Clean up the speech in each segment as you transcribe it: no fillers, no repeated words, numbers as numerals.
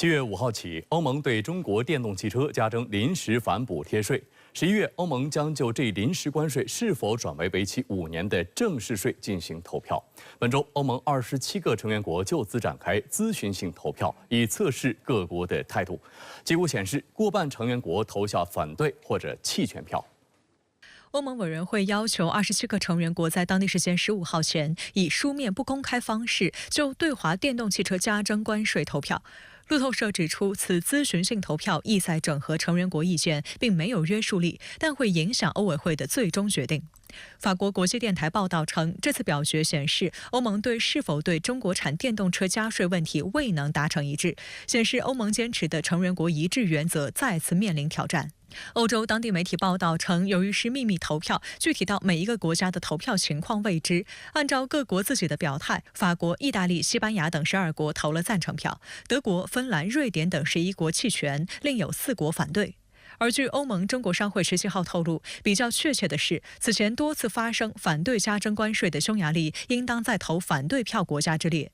7月5号起，欧盟对中国电动汽车加征临时反补贴税。11月，欧盟将就这临时关税是否转为期5年的正式税进行投票。本周，欧盟27个成员国就此展开咨询性投票，以测试各国的态度。结果显示，过半成员国投下反对或者弃权票。 欧盟委员会要求27个成员国在当地时间15号前，以书面不公开方式就对华电动汽车加征关税投票。路透社指出，此咨询性投票意在整合成员国意见，并没有约束力，但会影响欧委会的最终决定。法国国际电台报道称，这次表决显示，欧盟是否对中国产电动车加税问题未能达成一致，显示欧盟坚持的成员国一致原则再次面临挑战。 欧洲当地媒体报道称，由于是秘密投票，具体到每一个国家的投票情况未知。按照各国自己的表态，法国、意大利、西班牙等12国投了赞成票，德国、芬兰、瑞典等11国弃权，另有4国反对。 而据欧盟中国商会17号透露，比较确切的是，此前多次发声反对加征关税的匈牙利，应当在投反对票国家之列。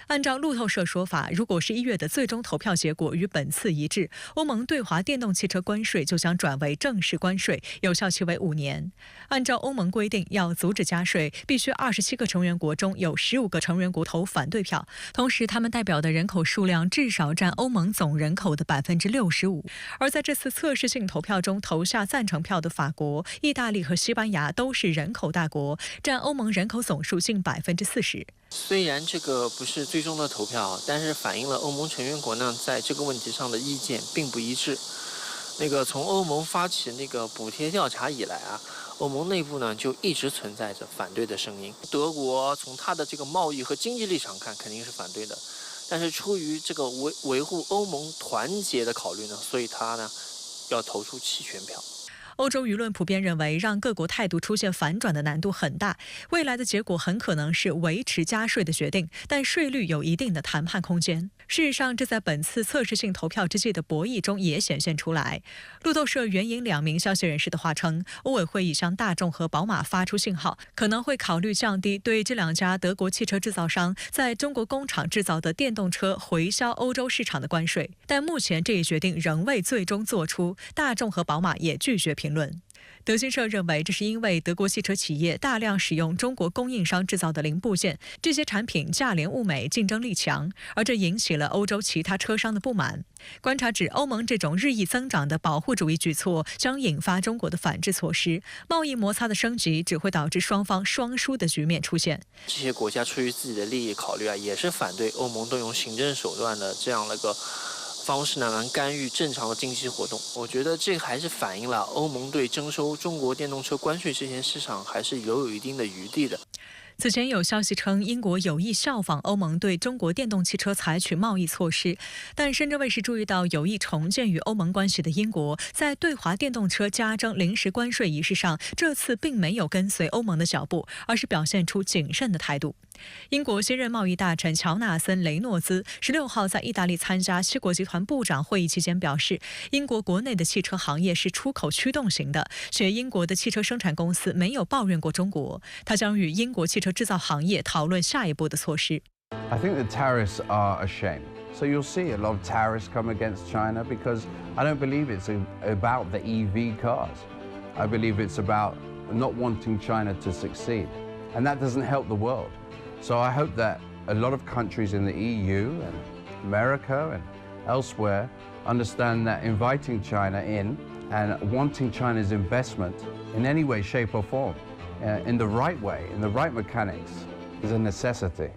按照路透社说法，如果是1月的最终投票结果与本次一致，欧盟对华电动汽车关税就将转为正式关税，有效期为5年。按照欧盟规定，要阻止加税，必须27个成员国中有15个成员国投反对票，同时他们代表的人口数量至少占欧盟总人口的65%。而在这次测试性投票中投下赞成票的法国、意大利和西班牙都是人口大国，占欧盟人口总数近40%。 虽然这个不是最终的投票，但是反映了欧盟成员国呢在这个问题上的意见并不一致。从欧盟发起补贴调查以来啊，欧盟内部呢就一直存在着反对的声音。德国从它的贸易和经济立场看肯定是反对的，但是出于维护欧盟团结的考虑呢，所以它呢要投出弃权票。 欧洲舆论普遍认为，让各国态度出现反转的难度很大。未来的结果很可能是维持加税的决定，但税率有一定的谈判空间。事实上，这在本次测试性投票之际的博弈中也显现出来。路透社援引2名消息人士的话称，欧委会已向大众和宝马发出信号，可能会考虑降低对这2家德国汽车制造商在中国工厂制造的电动车回销欧洲市场的关税。但目前这一决定仍未最终做出，大众和宝马也拒绝评论。 德新社认为，这是因为德国汽车企业大量使用中国供应商制造的零部件，这些产品价廉物美，竞争力强，而这引起了欧洲其他车商的不满。观察指，欧盟这种日益增长的保护主义举措将引发中国的反制措施，贸易摩擦的升级只会导致双方双输的局面出现。这些国家出于自己的利益考虑啊，也是反对欧盟动用行政手段的这样方式呢，来干预正常的经济活动。我觉得这个还是反映了欧盟对征收中国电动车关税这件事上还是留有一定的余地的。 此前有消息称，英国有意效仿欧盟对中国电动汽车采取贸易措施，但深圳卫视注意到，有意重建与欧盟关系的英国，在对华电动车加征临时关税仪式上，这次并没有跟随欧盟的脚步，而是表现出谨慎的态度。英国新任贸易大臣乔纳森·雷诺兹16号在意大利参加7国集团部长会议期间表示，英国国内的汽车行业是出口驱动型的，且英国的汽车生产公司没有抱怨过中国。他将与英国汽车制造行业讨论下一步的措施。 I think the tariffs are a shame. So you'll see a lot of tariffs come against China because I don't believe it's about the EV cars. I believe it's about not wanting China to succeed, and that doesn't help the world. So I hope that a lot of countries in the EU and America and elsewhere understand that inviting China in and wanting China's investment in any way, shape or form, in the right way, in the right mechanics, is a necessity.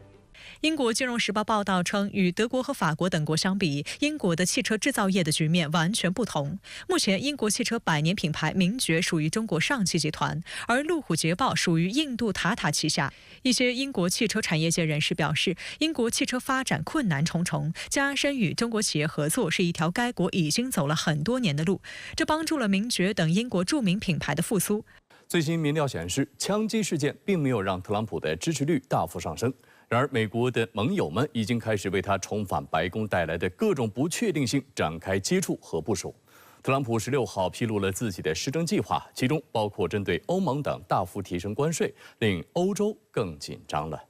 英国金融时报报道称，与德国和法国等国相比，英国的汽车制造业的局面完全不同。目前，英国汽车百年品牌名爵属于中国上汽集团，而路虎捷豹属于印度塔塔旗下。一些英国汽车产业界人士表示，英国汽车发展困难重重，加深与中国企业合作是一条该国已经走了很多年的路，这帮助了名爵等英国著名品牌的复苏。最新民调显示，枪击事件并没有让特朗普的支持率大幅上升。然而，美国的盟友们已经开始为他重返白宫带来的各种不确定性展开接触和部署。特朗普16号披露了自己的施政计划，其中包括针对欧盟等大幅提升关税，令欧洲更紧张了。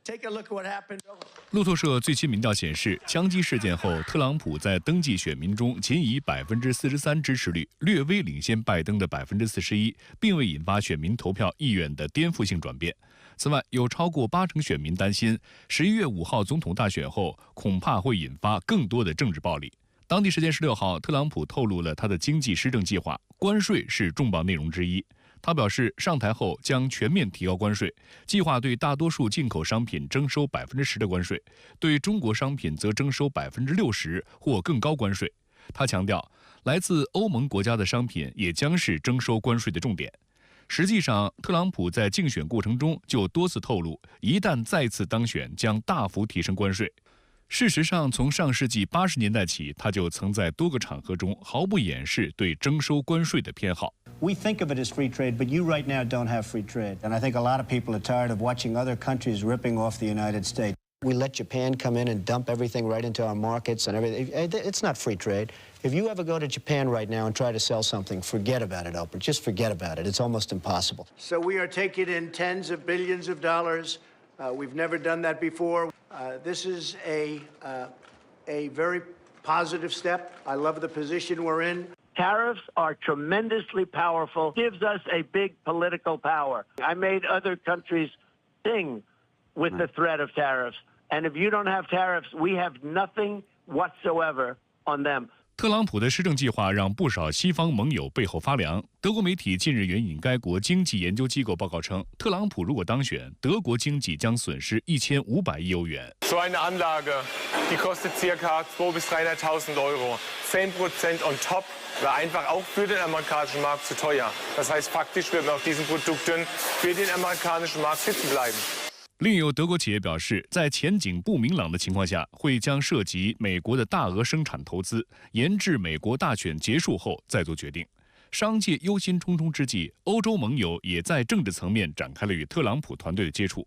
Take a look at what happened. 路透社最新民调显示，枪击事件后，特朗普在登记选民中仅以43%支持率略微领先拜登的41%，并未引发选民投票意愿的颠覆性转变。此外，有超过80%选民担心11月5号总统大选后恐怕会引发更多的政治暴力。当地时间16号，特朗普透露了他的经济施政计划，关税是重磅内容之一。他表示，上台后将全面提高关税，计划对大多数进口商品征收10%的关税，对中国商品则征收60%或更高关税。他强调，来自欧盟国家的商品也将是征收关税的重点。实际上，特朗普在竞选过程中就多次透露，一旦再次当选，将大幅提升关税。事实上，从上世纪80年代起，他就曾在多个场合中毫不掩饰对征收关税的偏好。We think of it as free trade, but you right now don't have free trade. And I think a lot of people are tired of watching other countries ripping off the United States. We let Japan come in and dump everything right into our markets and everything. It's not free trade. If you ever go to Japan right now and try to sell something, forget about it, Oprah. Just forget about it. It's almost impossible. So we are taking in tens of billions of dollars. We've never done that before. This is a very positive step. I love the position we're in. Tariffs are tremendously powerful, gives us a big political power. I made other countries sing with the threat of tariffs. And if you don't have tariffs, we have nothing whatsoever on them. 特朗普的施政计划让不少西方盟友背后发凉。德国媒体近日援引该国经济研究机构报告称，特朗普如果当选，德国经济将损失1500亿欧元。So eine Anlage, die kostet ca. 200.000 bis 300.000 Euro. 10% on top wäre einfach auch für den amerikanischen Markt zu teuer. Das heißt, faktisch wird man auf diesen Produkten für den amerikanischen Markt sitzen bleiben. 另有德国企业表示，在前景不明朗的情况下，会将涉及美国的大额生产投资延至美国大选结束后再做决定。商界忧心忡忡之际，欧洲盟友也在政治层面展开了与特朗普团队的接触。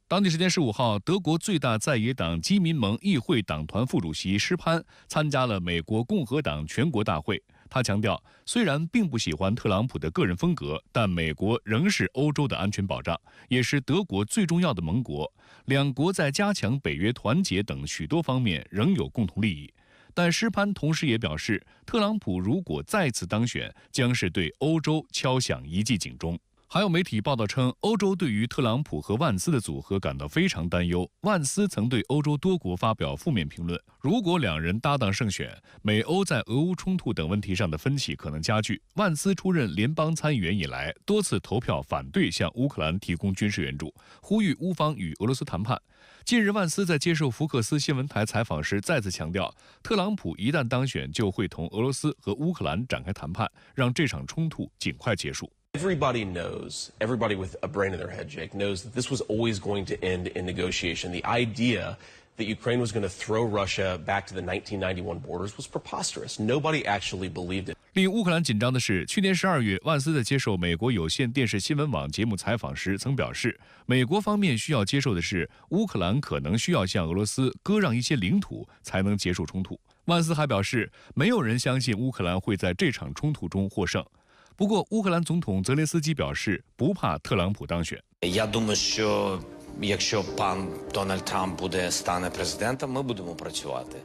当地时间15号，德国最大在野党基民盟议会党团副主席施潘参加了美国共和党全国大会。他强调，虽然并不喜欢特朗普的个人风格，但美国仍是欧洲的安全保障，也是德国最重要的盟国。两国在加强北约团结等许多方面仍有共同利益。但施潘同时也表示，特朗普如果再次当选，将是对欧洲敲响一记警钟。还有媒体报道称，欧洲对于特朗普和万斯的组合感到非常担忧。万斯曾对欧洲多国发表负面评论，如果两人搭档胜选，美欧在俄乌冲突等问题上的分歧可能加剧。万斯出任联邦参议员以来，多次投票反对向乌克兰提供军事援助，呼吁乌方与俄罗斯谈判。近日，万斯在接受福克斯新闻台采访时再次强调，特朗普一旦当选，就会同俄罗斯和乌克兰展开谈判，让这场冲突尽快结束。Everybody knows, everybody with a brain in their head, Jake, knows that this was always going to end in negotiation. The idea that Ukraine was going to throw Russia back to the 1991 borders was preposterous. Nobody actually believed it. 令乌克兰紧张的是，去年12月，万斯在接受美国有线电视新闻网节目采访时曾表示，美国方面需要接受的是，乌克兰可能需要向俄罗斯割让一些领土才能结束冲突。万斯还表示，没有人相信乌克兰会在这场冲突中获胜。不过，乌克兰总统泽连斯基表示不怕特朗普当选。Я думаю, що якщо пан Дональд Трамп стане президентом, ми будемо працювати.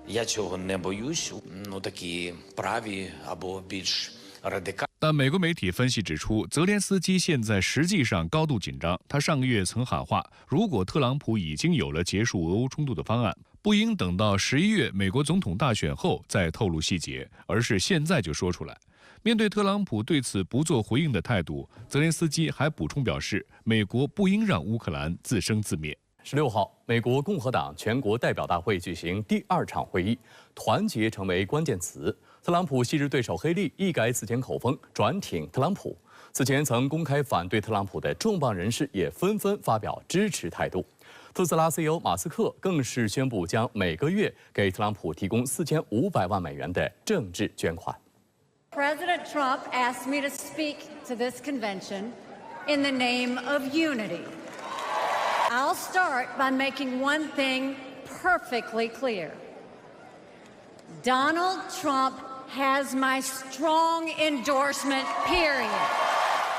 Я цього не боюсь. Такі праві або більш радикальні. 但美国媒体分析指出，泽连斯基现在实际上高度紧张。他上个月曾喊话，如果特朗普已经有了结束俄乌冲突的方案，不应等到11月美国总统大选后再透露细节，而是现在就说出来。面对特朗普对此不做回应的态度，泽连斯基还补充表示，美国不应让乌克兰自生自灭。16号，美国共和党全国代表大会举行第2场会议，团结成为关键词。特朗普昔日对手黑利一改此前口风，转挺特朗普。此前曾公开反对特朗普的重磅人士也纷纷发表支持态度。特斯拉 CEO 马斯克更是宣布将每个月给特朗普提供4500万美元的政治捐款。President Trump asked me to speak to this convention in the name of unity. I'll start by making one thing perfectly clear. Donald Trump has my strong endorsement, period.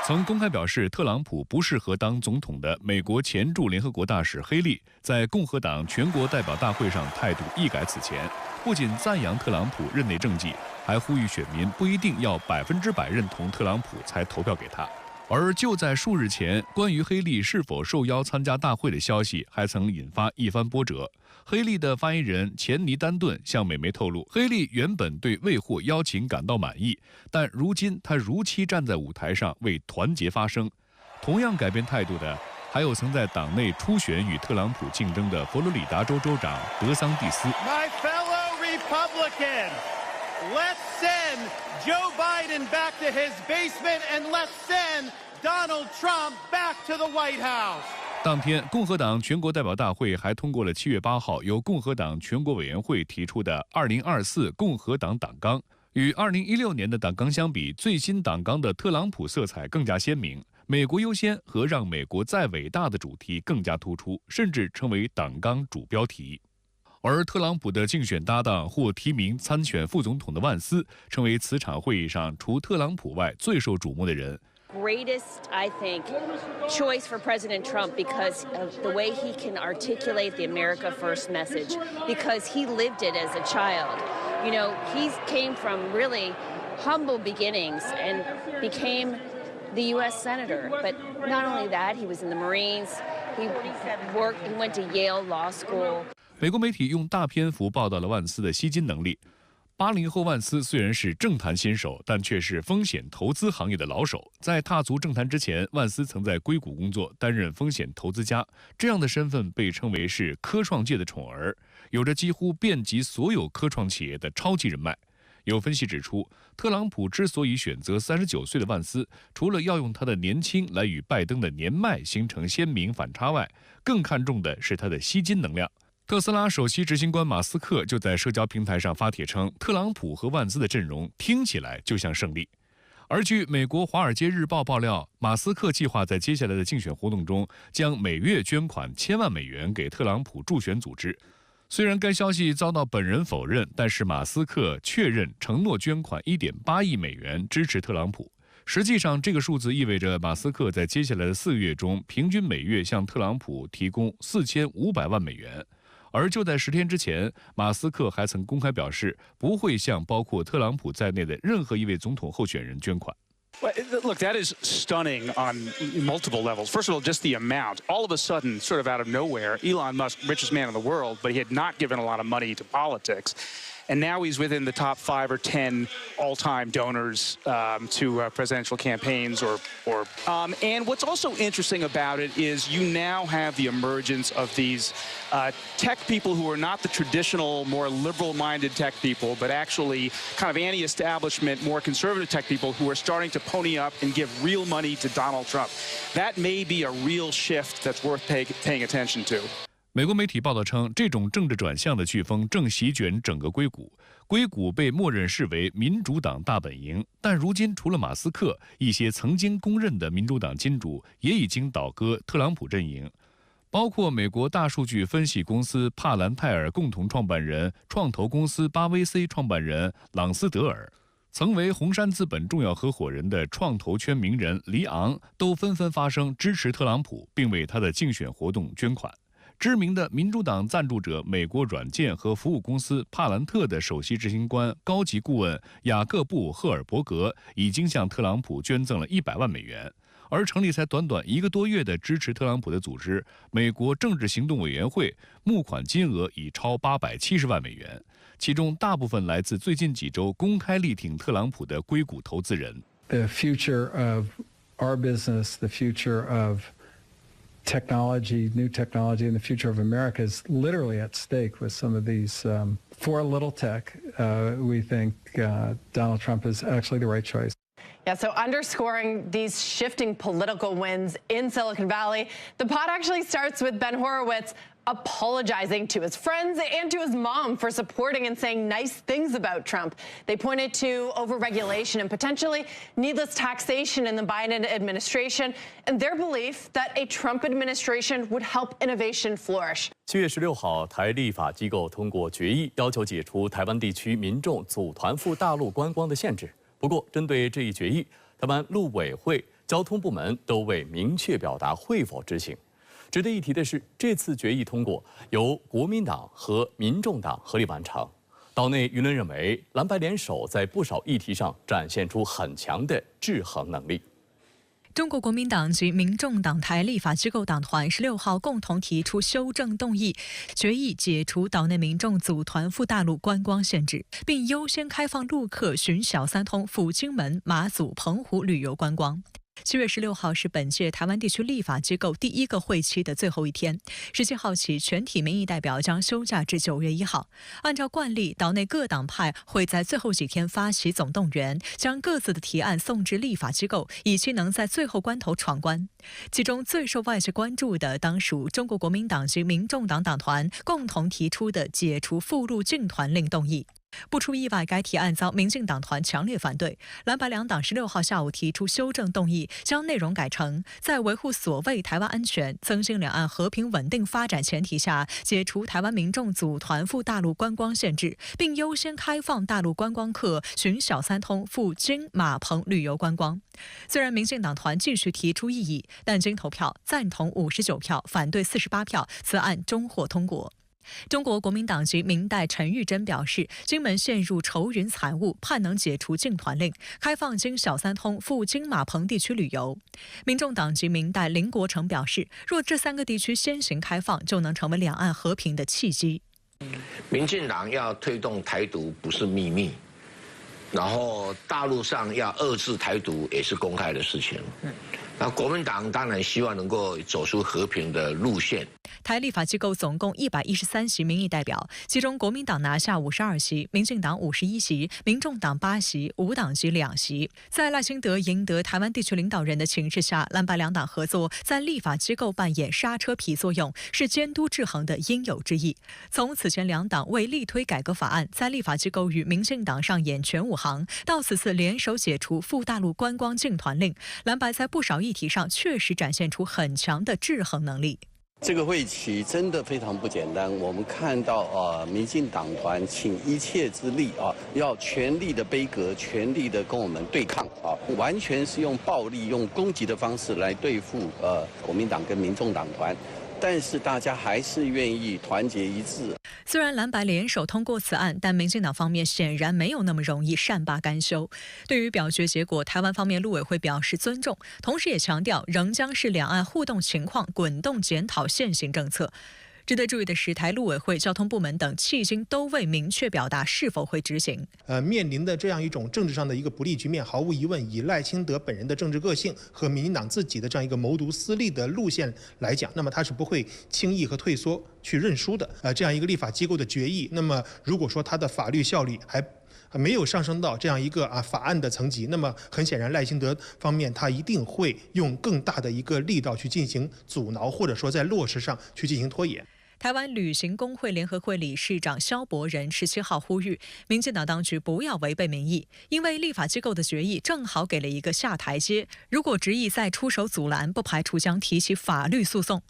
曾公开表示特朗普不适合当总统的美国前驻联合国大使黑利，在共和党全国代表大会上态度一改此前，不仅赞扬特朗普任内政绩，还呼吁选民不一定要100%认同特朗普才投票给他。而就在数日前，关于黑利是否受邀参加大会的消息还曾引发一番波折。黑利的发言人钱尼丹顿向美媒透露，黑利原本对未获邀请感到满意，但如今他如期站在舞台上为团结发声。同样改变态度的，还有曾在党内初选与特朗普竞争的佛罗里达州州长德桑蒂斯。My fellow Republicans, let's send Joe Biden back to his basement and let's send Donald Trump back to the White House. 当天，共和党全国代表大会还通过了7月8号由共和党全国委员会提出的2024共和党党纲。与2016年的党纲相比，最新党纲的特朗普色彩更加鲜明，美国优先和让美国再伟大的主题更加突出，甚至成为党纲主标题。而特朗普的竞选搭档或提名参选副总统的万斯，成为此场会议上除特朗普外最受瞩目的人。Greatest, I think, choice for President Trump because of the way he can articulate the America First message, because he lived it as a child. You know, he came from really humble beginnings and became the U.S. Senator. But not only that, he was in the Marines. He went to Yale Law School. 美国媒体用大篇幅报道了万斯的吸金能力。80后万斯虽然是政坛新手，但却是风险投资行业的老手。在踏足政坛之前，万斯曾在硅谷工作，担任风险投资家，这样的身份被称为是科创界的宠儿，有着几乎遍及所有科创企业的超级人脉。有分析指出，特朗普之所以选择39岁的万斯，除了要用他的年轻来与拜登的年迈形成鲜明反差外，更看重的是他的吸金能量。特斯拉首席执行官马斯克就在社交平台上发帖称，特朗普和万斯的阵容听起来就像胜利。而据美国《华尔街日报》爆料，马斯克计划在接下来的竞选活动中，将每月捐款1000万美元给特朗普助选组织。虽然该消息遭到本人否认，但是马斯克确认承诺捐款1.8亿美元支持特朗普。实际上，这个数字意味着马斯克在接下来的4个月中，平均每月向特朗普提供4500万美元。而就在10天之前，马斯克还曾公开表示不会向包括特朗普在内的任何一位总统候选人捐款。Well, look, that is stunning on multiple levels. First of all, just the amount. All of a sudden, sort of out of nowhere, Elon Musk, richest man in the world, but he had not given a lot of money to politics. And now he's within the top 5 or 10 all-time donors to presidential campaigns. And what's also interesting about it is you now have the emergence of these tech people who are not the traditional, more liberal-minded tech people, but actually kind of anti-establishment, more conservative tech people who are starting to pony up and give real money to Donald Trump. That may be a real shift that's worth paying attention to. 美国媒体报道称，这种政治转向的飓风正席卷整个硅谷。硅谷被默认视为民主党大本营，但如今除了马斯克，一些曾经公认的民主党金主也已经倒戈特朗普阵营，包括美国大数据分析公司帕兰泰尔共同创办人、创投公司巴威 C 创办人朗斯德尔，曾为红杉资本重要合伙人的创投圈名人黎昂，都纷纷发声支持特朗普，并为他的竞选活动捐款。知名的民主党赞助者美国软件和服务公司帕兰特的首席执行官、高级顾问雅各布·赫尔伯格已经向特朗普捐赠了100万美元。而成立才短短1个多月的支持特朗普的组织美国政治行动委员会，募款金额已超870万美元，其中大部分来自最近几周公开力挺特朗普的硅谷投资人。The future of our business, the future of technology, new technology, and the future of America is literally at stake with some of these. For a little tech, we think Donald Trump is actually the right choice. Yeah, so underscoring these shifting political winds in Silicon Valley, the pod actually starts with Ben Horowitz apologizing to his friends and to his mom for supporting and saying nice things about Trump. They pointed to overregulation and potentially needless taxation in the Biden administration and their belief that a Trump administration would help innovation flourish. 7月16号，台立法机构通过决议，要求解除台湾地区民众组团赴大陆观光的限制。不过，针对这一决议，台湾陆委会交通部门都未明确表达会否执行。值得一提的是，这次决议通过由国民党和民众党合力完成。岛内舆论认为，蓝白联手在不少议题上展现出很强的制衡能力。中国国民党及民众党台立法机构党团16号共同提出修正动议，决议解除岛内民众组团赴大陆观光限制，并优先开放陆客循小三通赴金门、马祖、澎湖旅游观光。7月16号是本届台湾地区立法机构第1个会期的最后一天。17号起，全体民意代表将休假至9月1号。按照惯例，岛内各党派会在最后几天发起总动员，将各自的提案送至立法机构，以期能在最后关头闯关。其中最受外界关注的，当属中国国民党及民众党党团共同提出的解除赴陆禁团令动议。不出意外，该提案遭民进党团强烈反对。蓝白两党16号下午提出修正动议，将内容改成在维护所谓台湾安全、增进两岸和平稳定发展前提下，解除台湾民众组团赴大陆观光限制，并优先开放大陆观光客循小三通赴金马澎旅游观光。虽然民进党团继续提出异议，但经投票，赞同59票，反对48票，此案终获通过。中国国民党籍民代陈玉珍表示，金门陷入愁云惨雾，盼能解除禁团令，开放经小三通赴金马澎地区旅游。民众党籍民代林国成表示，若这3个地区先行开放，就能成为两岸和平的契机。民进党要推动台独不是秘密，然后大陆上要遏制台独也是公开的事情。那国民党当然希望能够走出和平的路线。台立法机构总共113席民意代表，其中国民党拿下52席，民进党51席，民众党8席，无党籍2席。在赖清德赢得台湾地区领导人的情势下，蓝白两党合作在立法机构扮演刹车皮作用，是监督制衡的应有之义。从此前两党为力推改革法案，在立法机构与民进党上演全武行，到此次联手解除赴大陆观光禁团令，蓝白在不少议题上确实展现出很强的制衡能力。这个会期真的非常不简单，我们看到民进党团倾一切之力要全力的杯葛，全力的跟我们对抗完全是用暴力、用攻击的方式来对付国民党跟民众党团。但是大家还是愿意团结一致。虽然蓝白联手通过此案，但民进党方面显然没有那么容易善罢甘休。对于表决结果，台湾方面陆委会表示尊重，同时也强调仍将视两岸互动情况滚动检讨现行政策。值得注意的是，台陆委会、交通部门等迄今都未明确表达是否会执行。面临的这样一种政治上的一个不利局面，毫无疑问，以赖清德本人的政治个性和民进党自己的这样一个谋独私利的路线来讲，那么他是不会轻易和退缩去认输的。这样一个立法机构的决议，那么如果说它的法律效力还没有上升到这样一个法案的层级，那么很显然赖清德方面他一定会用更大的一个力道去进行阻挠，或者说在落实上去进行拖延。台湾旅行工会联合会理事长萧伯仁17号呼吁，民进党当局不要违背民意，因为立法机构的决议正好给了一个下台阶，如果执意再出手阻拦，不排除将提起法律诉讼。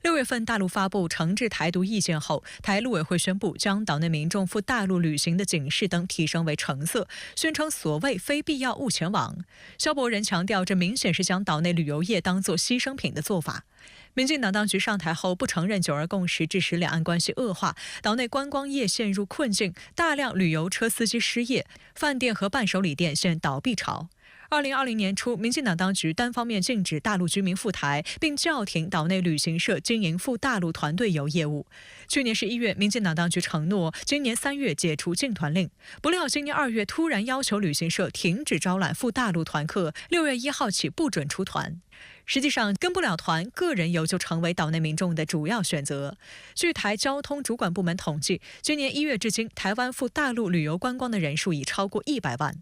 6月份大陆发布惩治台独意见后，台陆委会宣布将岛内民众赴大陆旅行的警示灯提升为橙色，宣称所谓非必要勿前往。萧伯仁强调，这明显是将岛内旅游业当作牺牲品的做法。民进党当局上台后不承认9·2共识，致使两岸关系恶化，岛内观光业陷入困境，大量旅游车司机失业，饭店和伴手礼店陷倒闭潮。2020年初，民进党当局单方面禁止大陆居民赴台，并叫停岛内旅行社经营赴大陆团队游业务。去年11月，民进党当局承诺今年3月解除禁团令，不料今年2月突然要求旅行社停止招揽赴大陆团客，6月1号起不准出团。实际上，跟不了团，个人游就成为岛内民众的主要选择。据台交通主管部门统计，今年1月至今，台湾赴大陆旅游观光的人数已超过100万。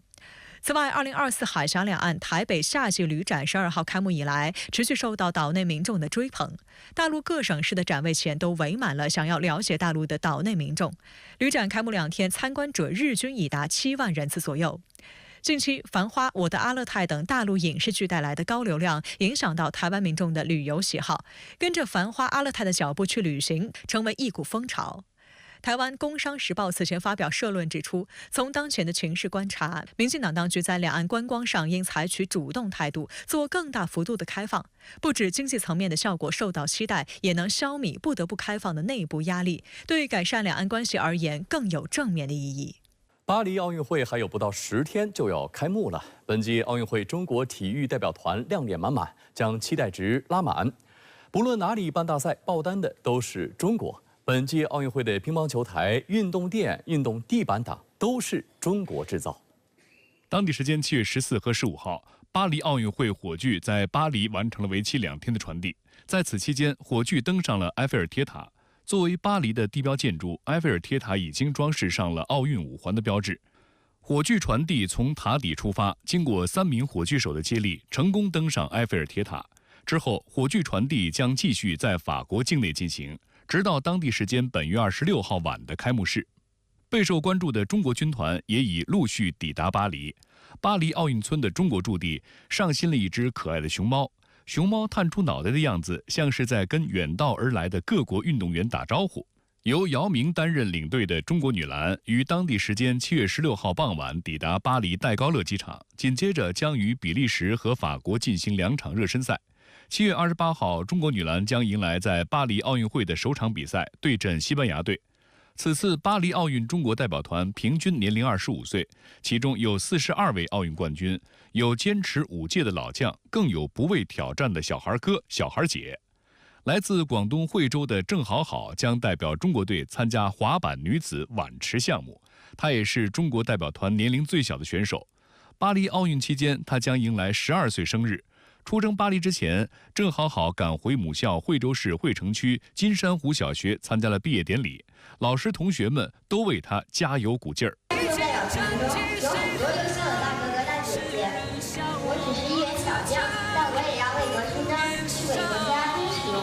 此外，2024海峡两岸台北夏季旅展12号开幕以来，持续受到岛内民众的追捧。大陆各省市的展位前都围满了想要了解大陆的岛内民众。旅展开幕2天，参观者日均已达7万人次左右。近期，《繁花》《我的阿勒泰》等大陆影视剧带来的高流量，影响到台湾民众的旅游喜好，跟着《繁花》《阿勒泰》的脚步去旅行，成为一股风潮。台湾《工商时报》此前发表社论指出，从当前的情势观察，民进党当局在两岸观光上应采取主动态度，做更大幅度的开放，不止经济层面的效果受到期待，也能消弭不得不开放的内部压力，对改善两岸关系而言更有正面的意义。巴黎奥运会还有不到10天就要开幕了，本届奥运会中国体育代表团亮点满满，将期待值拉满。不论哪里办大赛，爆单的都是中国。本届奥运会的乒乓球台、运动垫、运动地板等都是中国制造。当地时间7月14和15号，巴黎奥运会火炬在巴黎完成了为期2天的传递。在此期间，火炬登上了埃菲尔铁塔。作为巴黎的地标建筑，埃菲尔铁塔已经装饰上了奥运5环的标志。火炬传递从塔底出发，经过3名火炬手的接力，成功登上埃菲尔铁塔。之后，火炬传递将继续在法国境内进行，直到当地时间本月26号晚的开幕式。备受关注的中国军团也已陆续抵达巴黎。巴黎奥运村的中国驻地上新了一只可爱的熊猫，熊猫探出脑袋的样子，像是在跟远道而来的各国运动员打招呼。由姚明担任领队的中国女篮于当地时间7月16号傍晚抵达巴黎戴高乐机场，紧接着将与比利时和法国进行2场热身赛。7月28号，中国女篮将迎来在巴黎奥运会的首场比赛，对阵西班牙队。此次巴黎奥运中国代表团平均年龄25岁，其中有42位奥运冠军，有坚持5届的老将，更有不畏挑战的小孩哥、小孩姐。来自广东惠州的郑好好将代表中国队参加滑板女子碗池项目，她也是中国代表团年龄最小的选手。巴黎奥运期间，她将迎来12岁生日。出征巴黎之前，郑好好赶回母校惠州市惠城区金山湖小学参加了毕业典礼，老师同学们都为他加油鼓劲儿。有很多优秀的大哥哥大姐姐，我只是一员小将，但我也要为国出征，去为国家争取荣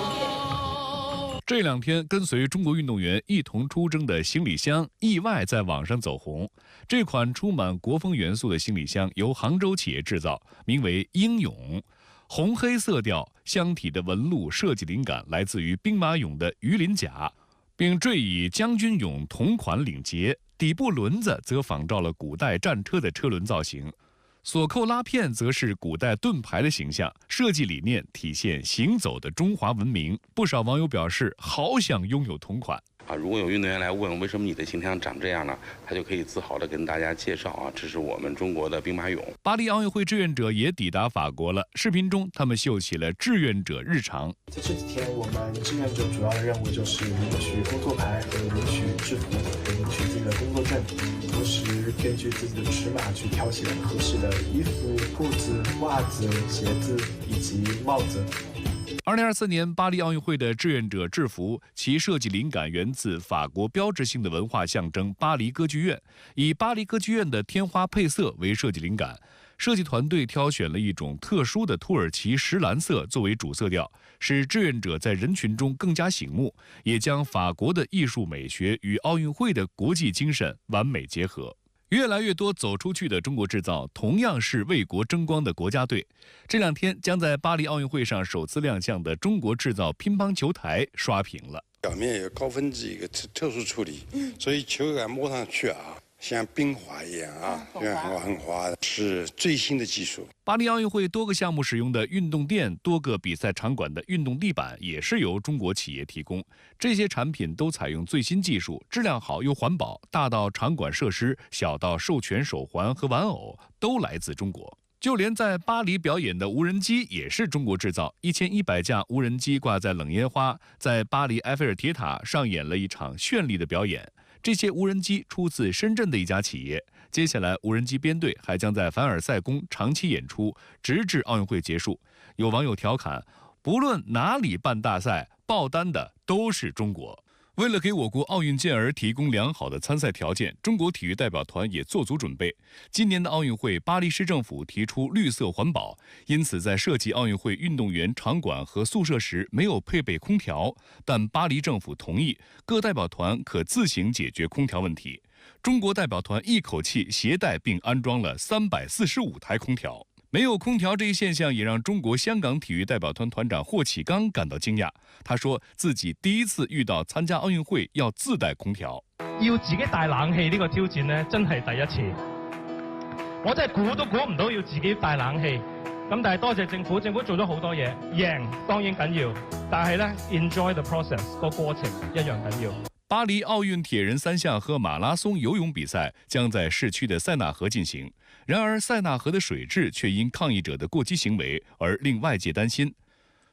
誉。这2天跟随中国运动员一同出征的行李箱意外在网上走红。这款充满国风元素的行李箱由杭州企业制造，名为英勇。红黑色调，箱体的纹路设计灵感来自于兵马俑的鱼鳞甲，并缀以将军俑同款领结，底部轮子则仿照了古代战车的车轮造型，锁扣拉片则是古代盾牌的形象，设计理念体现行走的中华文明。不少网友表示，好想拥有同款。如果有运动员来问为什么你的形象长这样呢，他就可以自豪地跟大家介绍这是我们中国的兵马俑。巴黎奥运会志愿者也抵达法国了，视频中他们秀起了志愿者日常。在这几天，我们志愿者主要的任务就是领取工作牌和领取制服，领取自己的工作证，同时根据自己的尺码去挑选合适的衣服、裤子、袜子、鞋子以及帽子。2024年巴黎奥运会的志愿者制服，其设计灵感源自法国标志性的文化象征巴黎歌剧院，以巴黎歌剧院的天花配色为设计灵感。设计团队挑选了一种特殊的土耳其石蓝色作为主色调，使志愿者在人群中更加醒目，也将法国的艺术美学与奥运会的国际精神完美结合。越来越多走出去的中国制造，同样是为国争光的国家队。这2天将在巴黎奥运会上首次亮相的中国制造乒乓球台刷屏了。表面有高分子一个特殊处理，所以球感摸上去像冰滑一样很滑的，是最新的技术。巴黎奥运会多个项目使用的运动垫、多个比赛场馆的运动地板也是由中国企业提供。这些产品都采用最新技术，质量好又环保，大到场馆设施，小到授权手环和玩偶，都来自中国。就连在巴黎表演的无人机也是中国制造，1100架无人机挂在冷烟花，在巴黎埃菲尔铁塔上演了一场绚丽的表演。这些无人机出自深圳的一家企业。接下来，无人机编队还将在凡尔赛宫长期演出，直至奥运会结束。有网友调侃，不论哪里办大赛，爆单的都是中国。为了给我国奥运健儿提供良好的参赛条件，中国体育代表团也做足准备。今年的奥运会，巴黎市政府提出绿色环保，因此在设计奥运会运动员场馆和宿舍时没有配备空调，但巴黎政府同意各代表团可自行解决空调问题。中国代表团一口气携带并安装了345台空调。没有空调这一现象也让中国香港体育代表团团长霍启刚感到惊讶。他说自己第一次遇到参加奥运会要自带空调。要自己帶冷氣呢個挑戰呢，真係第一次。我真係估都估唔到要自己帶冷氣。咁但係多謝政府，政府做咗好多嘢，贏當然緊要，但係呢 enjoy the process 個過程一樣緊要。巴黎奧運鐵人三項和馬拉松游泳比賽將在市區的塞納河進行，然而塞納河的水質卻因抗議者的過激行為而令外界擔心。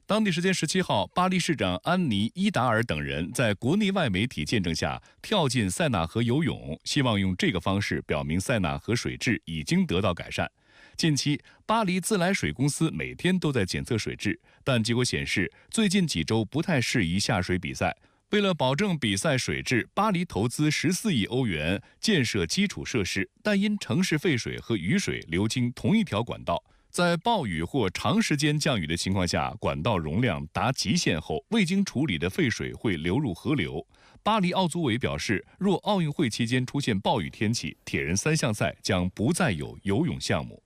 當地時間17號，巴黎市長安妮·伊達爾等人在國內外媒體見證下跳進塞納河游泳，希望用這個方式表明塞納河水質已經得到改善。近期，巴黎自來水公司每天都在檢測水質，但結果顯示，最近幾週不太適宜下水比賽。為了保證比賽水質，巴黎投資14億歐元建設基礎設施，但因城市廢水和雨水流經同一條管道。在暴雨或長時間降雨的情況下，管道容量達極限後，未經處理的廢水會流入河流。巴黎奧組委表示，若奧運會期間出現暴雨天氣，鐵人三項賽將不再有游泳項目。